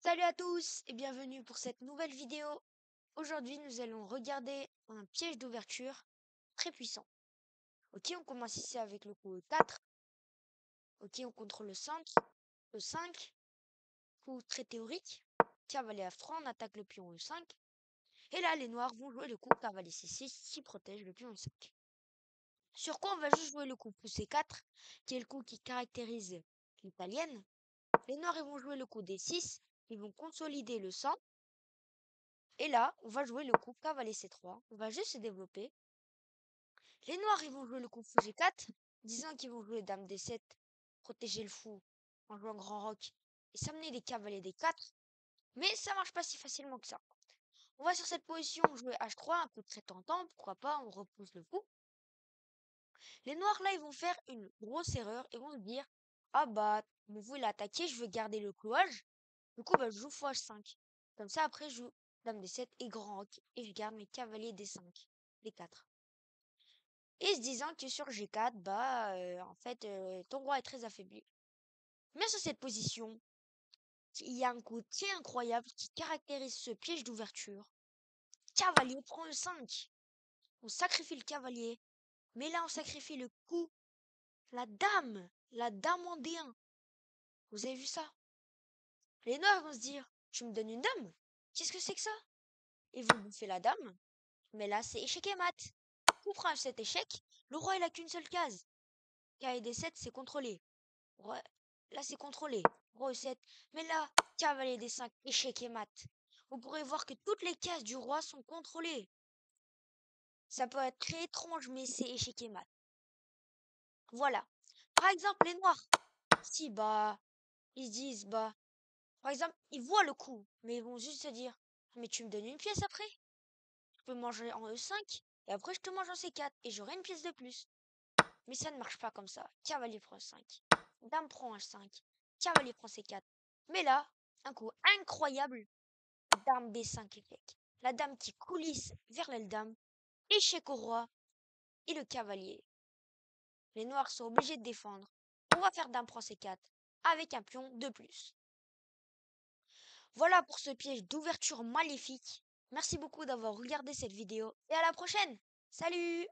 Salut à tous et bienvenue pour cette nouvelle vidéo. Aujourd'hui, nous allons regarder un piège d'ouverture très puissant. Ok, on commence ici avec le coup 4. Ok, on contrôle le centre. Le 5. Coup très théorique. Cavalier F3, on attaque le pion E5. Et là, les noirs vont jouer le coup cavalier C6 qui protège le pion E5. Sur quoi on va juste jouer le coup C4, qui est le coup qui caractérise l'italienne. Les noirs ils vont jouer le coup D6, ils vont consolider le centre. Et là, on va jouer le coup cavalier C3. On va juste se développer. Les noirs, ils vont jouer le coup fou G4, disant qu'ils vont jouer dame D7, protéger le fou en jouant grand roc et s'amener des cavaliers D4. Mais ça marche pas si facilement que ça. On va sur cette position jouer H3, un peu très tentant, pourquoi pas, on repousse le fou. Les noirs, là, ils vont faire une grosse erreur et vont se dire, ah bah, mon fou il a attaqué, je veux garder le clouage. Du coup, bah, je joue fou H5. Comme ça, après, je joue dame D7 et grand roc et je garde mes cavaliers D5, D4. Et se disant que sur G4, bah, en fait, ton roi est très affaibli. Mais sur cette position, il y a un coup très incroyable qui caractérise ce piège d'ouverture. Cavalier prend le 5. On sacrifie le cavalier. Mais là, on sacrifie le coup. La dame. La dame en D1. Vous avez vu ça? Les noirs vont se dire, tu me donnes une dame? Qu'est-ce que c'est que ça? Ils vont bouffer la dame. Mais là, c'est échec et mat. Coup prend cet échec. Le roi, il a qu'une seule case. K D7, c'est contrôlé. Ouais, là c'est contrôlé. Recette. Mais là, cavalier des 5, échec et mat. Vous pourrez voir que toutes les cases du roi sont contrôlées. Ça peut être très étrange, mais c'est échec et mat. Voilà. Par exemple, les noirs. Si, bah, ils se disent, bah, par exemple, ils voient le coup, mais ils vont juste se dire, mais tu me donnes une pièce après? Je peux manger en E5, et après je te mange en C4, et j'aurai une pièce de plus. Mais ça ne marche pas comme ça. Cavalier prend 5. Dame prend H5. Cavalier prend C4. Mais là, un coup incroyable. Dame B5 échec. La dame qui coulisse vers l'aile dame. Échec au roi. Et le cavalier. Les noirs sont obligés de défendre. On va faire dame prend C4. Avec un pion de plus. Voilà pour ce piège d'ouverture maléfique. Merci beaucoup d'avoir regardé cette vidéo. Et à la prochaine. Salut!